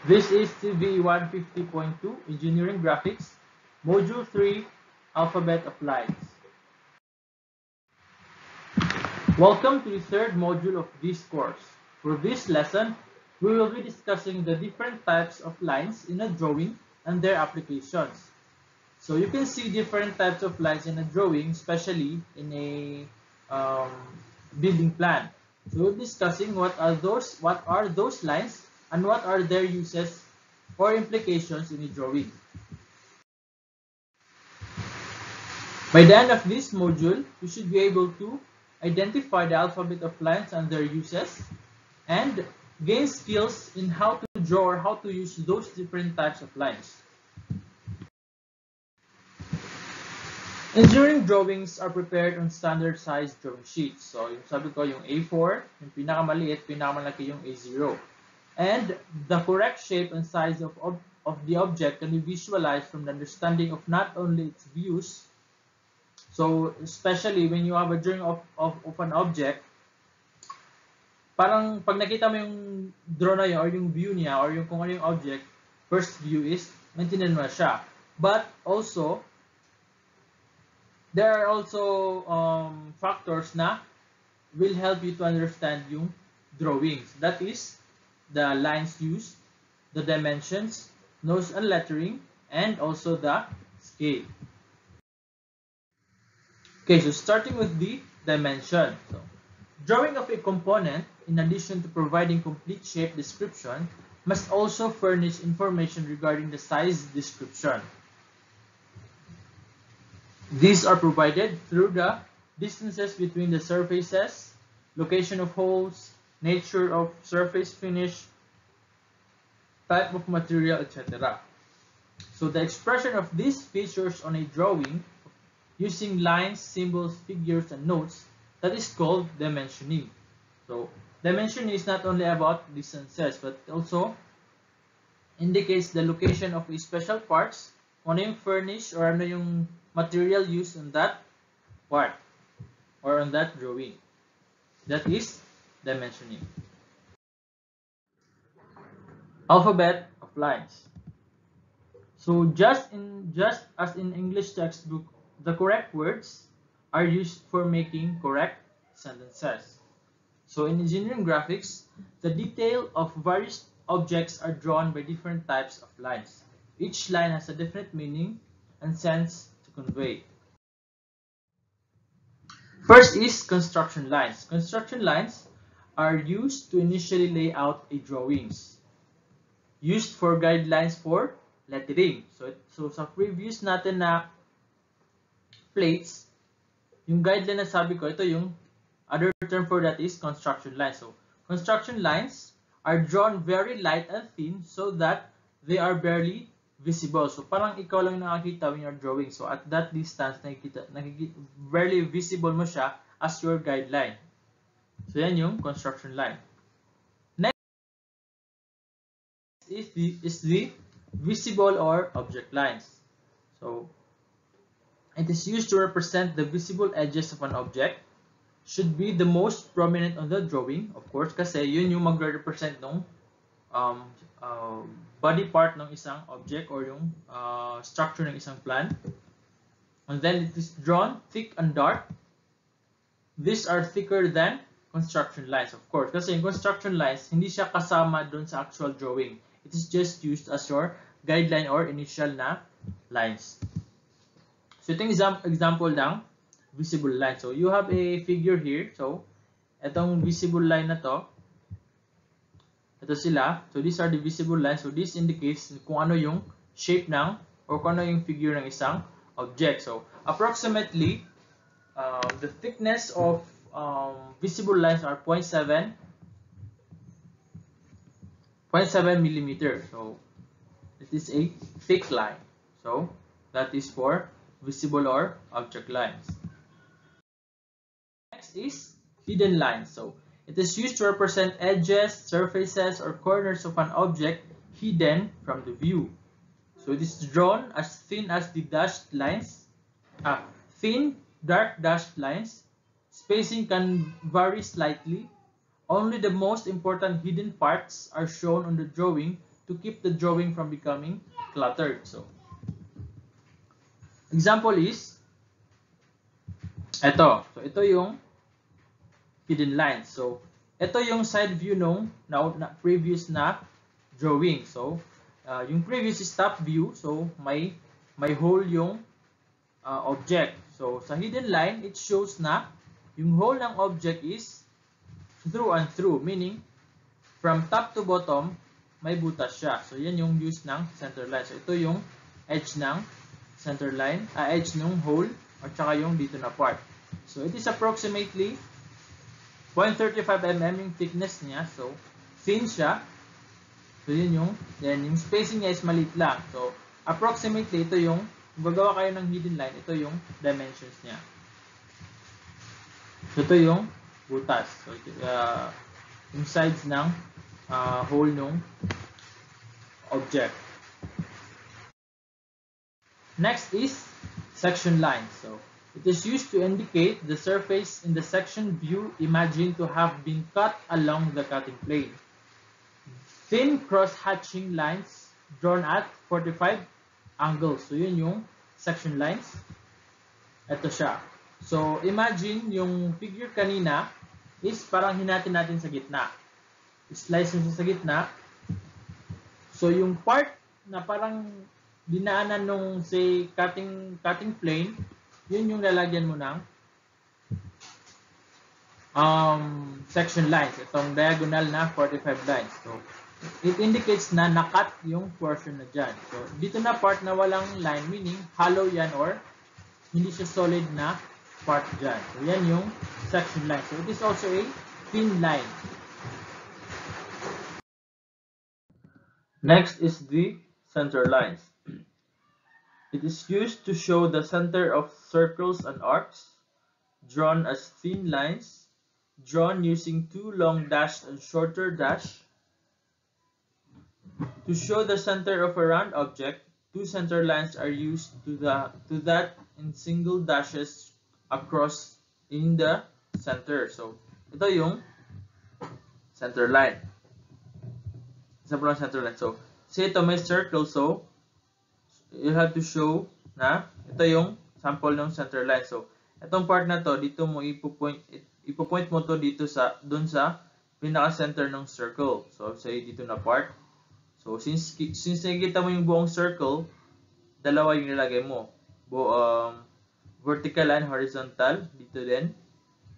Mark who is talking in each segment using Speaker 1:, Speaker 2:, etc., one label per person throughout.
Speaker 1: This is CVE150.2 Engineering Graphics, Module 3, Alphabet of Lines. Welcome to the third module of this course. For this lesson, we will be discussing the different types of lines in a drawing and their applications. So you can see different types of lines in a drawing, especially in a building plan. So we're discussing what are those lines and what are their uses or implications in a drawing. By the end of this module, you should be able to identify the alphabet of lines and their uses and gain skills in how to draw or how to use those different types of lines. Engineering drawings are prepared on standard size drawing sheets. So, yung sabi ko, yung A4, yung pinakamaliit, pinakamalaki yung A0. And the correct shape and size of the object can be visualized from the understanding of not only its views. So, especially when you have a drawing of an object, parang pag nakita mo yung draw na yun, or yung view niya, or yung kung ano yung object, first view is, maintindihan mo na siya. But also, there are also factors na will help you to understand yung drawings. That is, the lines used, the dimensions, notes and lettering, and also the scale. Okay, so starting with the dimension. So, drawing of a component, in addition to providing complete shape description, must also furnish information regarding the size description. These are provided through the distances between the surfaces, location of holes, nature of surface finish, type of material, etc. So the expression of these features on a drawing using lines, symbols, figures, and notes, that is called dimensioning. So dimensioning is not only about distances, but also indicates the location of special parts, ano yung furnish or ano yung material used on that part or on that drawing. That is dimensioning. Alphabet of lines. So just as in English textbook, the correct words are used for making correct sentences. So in engineering graphics, the detail of various objects are drawn by different types of lines. Each line has a different meaning and sense to convey. First is construction lines. Construction lines are used to initially lay out a drawings. Used for guidelines for lettering. So sa previous natin na plates, yung guideline na sabi ko, ito yung other term for that is construction lines. So construction lines are drawn very light and thin so that they are barely visible. So parang ikaw lang nakakita when you're drawing. So at that distance, nakikita barely visible mo siya as your guideline. So yan yung construction line. Next is the visible or object lines. So it is used to represent the visible edges of an object. Should be the most prominent on the drawing, of course, kasi yun yung magre-represent ng body part ng isang object or yung structure ng isang plan. And then it is drawn thick and dark. These are thicker than construction lines, of course. Kasi yung construction lines, hindi siya kasama dun sa actual drawing. It is just used as your guideline or initial na lines. So itong example ng visible line. So you have a figure here. So itong visible line na to, ito sila. So these are the visible lines. So this indicates kung ano yung shape ng or kung ano yung figure ng isang object. So approximately the thickness of visible lines are 0.7 millimeter. So it is a thick line. So that is for visible or object lines. Next is hidden lines. So it is used to represent edges, surfaces, or corners of an object hidden from the view. So it is drawn as thin as the dashed lines. Thin, dark dashed lines. Spacing can vary slightly. Only the most important hidden parts are shown on the drawing to keep the drawing from becoming cluttered. So, example is ito. So, ito yung hidden lines. So, ito yung side view nung previous na drawing. So, yung previous is top view. So, may hole yung object. So, sa hidden line, it shows na yung hole ng object is through and through. Meaning, from top to bottom, may butas siya. So, yan yung use ng center line. So, ito yung edge ng center line, edge ng hole, at saka yung dito na part. So, it is approximately 0.35 mm yung thickness niya. So, thin siya. So, yun yung spacing niya is maliit lang. So, approximately, ito yung, kung gagawa kayo ng hidden line, ito yung dimensions niya. So, ito yung butas. So, yung sides ng hole ng object. Next is section line. So, it is used to indicate the surface in the section view imagined to have been cut along the cutting plane. Thin cross-hatching lines drawn at 45 angles. So, yun yung section lines. Ito siya. So, imagine yung figure kanina is parang hinatin natin sa gitna. Slice nyo sa gitna. So, yung part na parang dinaanan nung, say, cutting plane, yun yung lalagyan mo ng section lines. Itong diagonal na 45 lines. So, it indicates na nakat yung portion na dyan. So, dito na part na walang line, meaning hollow yan or hindi siya solid na part dyan. So, yan yung section line. So, it is also a thin line. Next is the center lines. It is used to show the center of circles and arcs, drawn as thin lines, drawn using two long dash and shorter dash. To show the center of a round object, two center lines are used to that in single dashes across in the center. So, ito yung center line. Example ng center line. So, say ito may circle. So, you have to show na ito yung sample ng center line. So, itong part na to, dito mo ipo-point mo to dito dun sa pinaka-center ng circle. So, say dito na part. So, since nakikita mo yung buong circle, dalawa yung nilagay mo. Vertical and horizontal, dito din.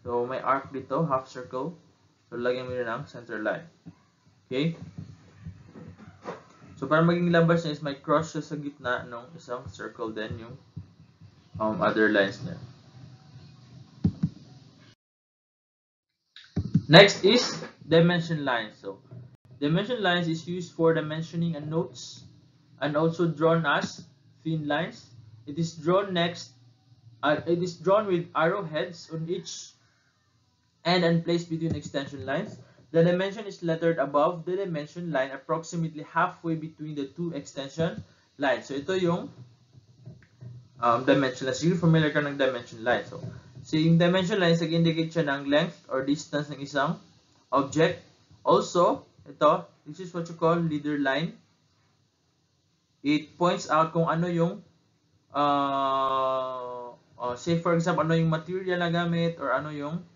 Speaker 1: So, may arc dito, half circle. So, lagyan mo yun ng center line. Okay? So, para maging labas niya is may cross siya sa gitna ng isang circle din yung other lines niya. Next is dimension lines. So, dimension lines is used for dimensioning and notes and also drawn as thin lines. It is drawn with arrowheads on each end and placed between extension lines. The dimension is lettered above the dimension line approximately halfway between the two extension lines. So, ito yung dimension lines. You're familiar ka ng dimension line. So, yung dimension lines, nag-indicate siya ng length or distance ng isang object. Also, this is what you call leader line. It points out kung ano yung, say for example, ano yung material na gamit or ano yung,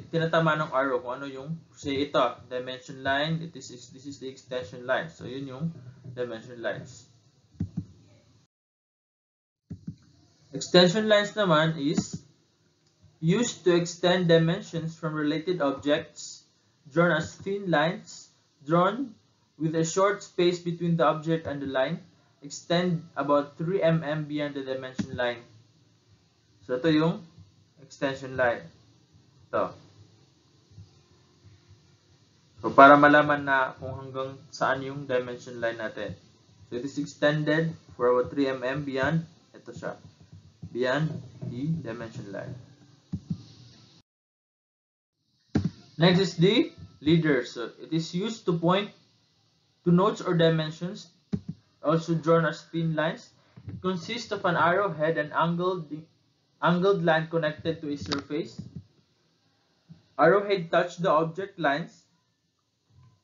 Speaker 1: tinatama ng arrow, kung ano yung, say ito, dimension line, this is the extension line. So, yun yung dimension lines. Extension lines naman is used to extend dimensions from related objects, drawn as thin lines, drawn with a short space between the object and the line, extend about 3 mm beyond the dimension line. So, ito yung extension line. Ito. So, para malaman na kung hanggang saan yung dimension line natin. So, it is extended for about 3 mm beyond, ito siya, beyond the dimension line. Next is the leader. So, it is used to point to notes or dimensions, also drawn as thin lines. It consists of an arrowhead and angled line connected to a surface. Arrowhead touch the object lines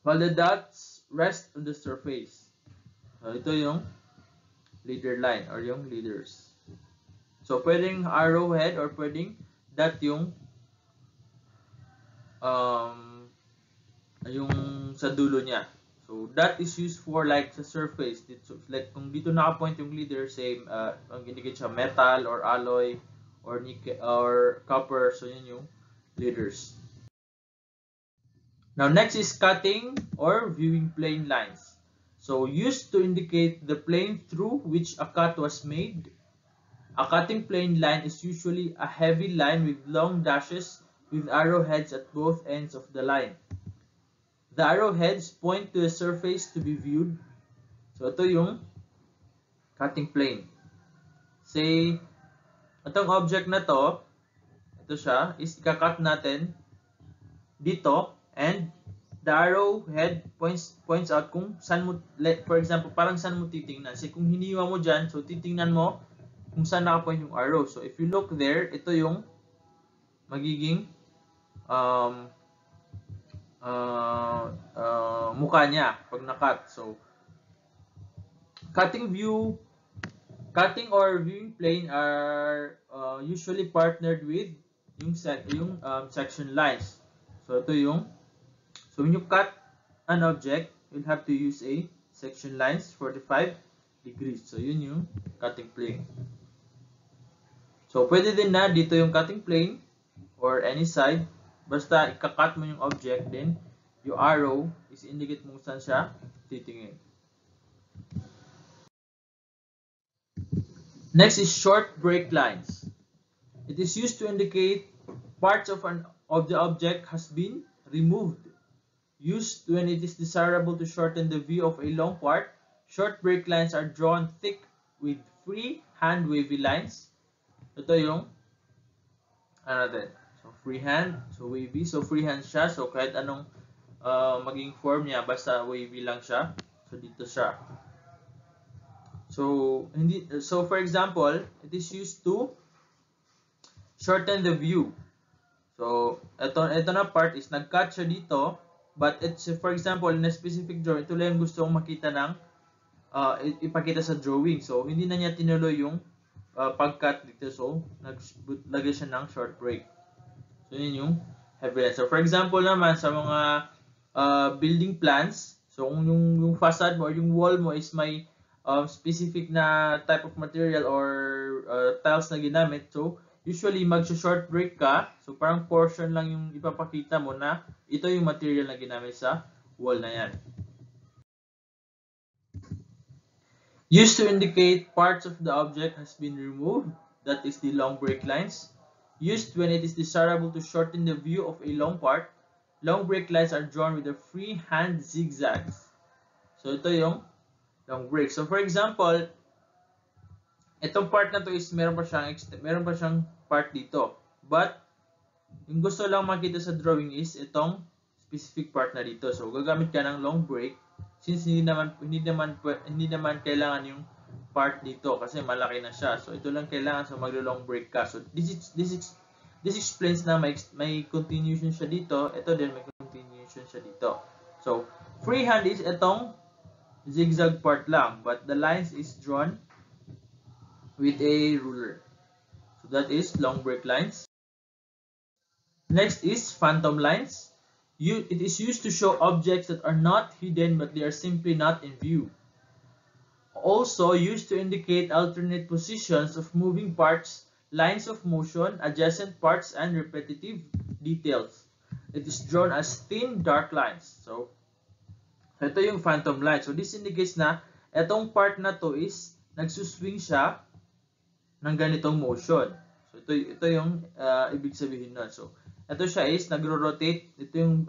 Speaker 1: while the dots rest on the surface. So, ito yung leader line or yung leaders. So, pwedeng arrowhead or pwedeng dot yung sa dulo niya. So, that is used for like sa surface. So, like kung dito naka-point yung leader, same, ang indicate siya metal or alloy or nickel or copper. So, yun yung leaders. Now, next is cutting or viewing plane lines. So, used to indicate the plane through which a cut was made. A cutting plane line is usually a heavy line with long dashes with arrowheads at both ends of the line. The arrowheads point to the surface to be viewed. So, ito yung cutting plane. Say, itong object na to, ito siya, is ika-cut natin dito and the arrowhead points out kung saan mo, for example, parang saan mo titingnan. Say, kung hiniwa mo dyan, so titingnan mo kung saan nakapoint yung arrow. So, if you look there, ito yung magiging mukha niya pag na-cut. So, cutting or viewing plane are usually partnered with yung section lines. So, ito yung, so when you cut an object, you'll have to use a section lines 45 degrees. So, yun yung cutting plane. So, pwede din na dito yung cutting plane or any side. Basta ika-cut mo yung object, then yung arrow is indicate mo saan siya titingin. Next is short break lines. It is used to indicate parts of the object has been removed. Used when it is desirable to shorten the view of a long part, short break lines are drawn thick with free hand wavy lines. Ito yung so freehand, so wavy, so freehand siya. So kahit anong maging form niya, basta wavy lang siya. So dito siya. So for example, it is used to shorten the view. So ito na part is nag-cut siya dito, but it's for example in a specific drawing, ito lang gusto kong makita ng ipakita sa drawing. So hindi na niya tinuloy yung pag-cut dito. So naglagay siya ng short break. So yun yung heavy line. So for example naman sa mga building plans, so kung yung facade mo or yung wall mo is may specific na type of material or tiles na ginamit, so usually mag-short break ka, so parang portion lang yung ipapakita mo na ito yung material na ginamit sa wall na yan. Used to indicate parts of the object has been removed, that is the long break lines. Used when it is desirable to shorten the view of a long part, long break lines are drawn with a free hand zigzags. So ito yung long break. So for example, itong part na to is meron pa siyang part dito. But yung gusto lang makita sa drawing is itong specific part na dito. So gagamit ka ng long break since hindi naman kailangan yung part dito kasi malaki na siya. So ito lang kailangan, so maglo-long break ka. So this explains na may continuation siya dito. Ito din may continuation siya dito. So freehand is itong zigzag part lang, but the lines is drawn with a ruler. So that is long break lines. Next is phantom lines. It is used to show objects that are not hidden but they are simply not in view. Also used to indicate alternate positions of moving parts, lines of motion, adjacent parts, and repetitive details. It is drawn as thin dark lines. So ito yung phantom line. So this indicates na itong part na to is nagsuswing siya ng ganitong motion. So ito yung ibig sabihin nun. So ito siya is nagro-rotate. Ito yung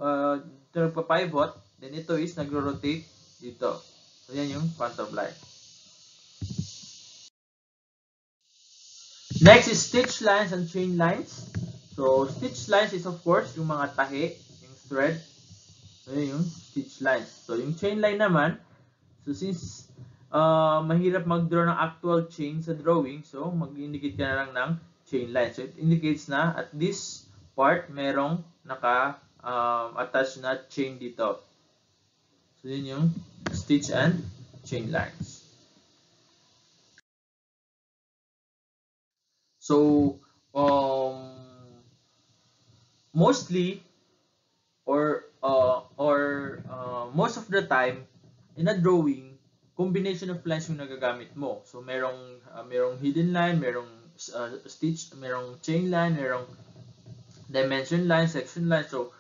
Speaker 1: nagpa-pivot. Then ito is nagro-rotate dito. So yan yung phantom line. Next is stitch lines and chain lines. So stitch lines is of course yung mga tahi, yung thread. So yun yung stitch lines. So yung chain line naman, so since mahirap mag-draw ng actual chain sa drawing, so mag-indicate ka na lang ng chain line. So it indicates na at this part merong naka-attach na chain dito. So yun yung stitch and chain lines. So mostly most of the time in a drawing, combination of lines yung nagagamit mo. So merong hidden line, merong stitch, merong chain line, merong dimension line, section line. So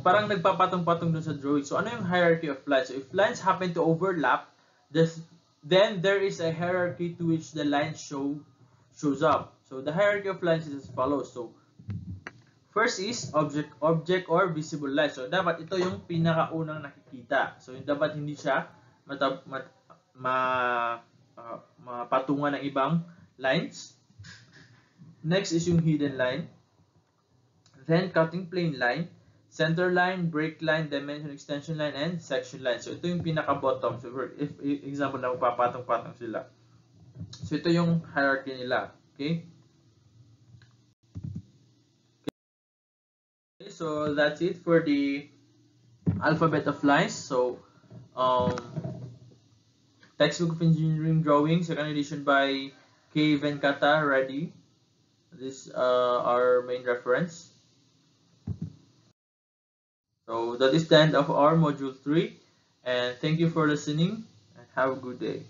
Speaker 1: parang nagpapatong-patong dun sa drawing. So ano yung hierarchy of lines? So if lines happen to overlap, then there is a hierarchy to which the line shows up. So the hierarchy of lines is as follows. So first is object or visible line. So dapat ito yung pinakaunang nakikita. So yung dapat hindi siya mapatungan ng ibang lines. Next is yung hidden line. Then cutting plane line, center line, break line, dimension extension line, and section line. So ito yung pinaka-bottom. So if example na magpapatong-patong sila. So ito yung hierarchy nila. Okay? So that's it for the alphabet of lines. So Textbook of Engineering Drawing, second edition by K. Venkata Reddy. This our main reference. So that is the end of our module 3, and thank you for listening and have a good day.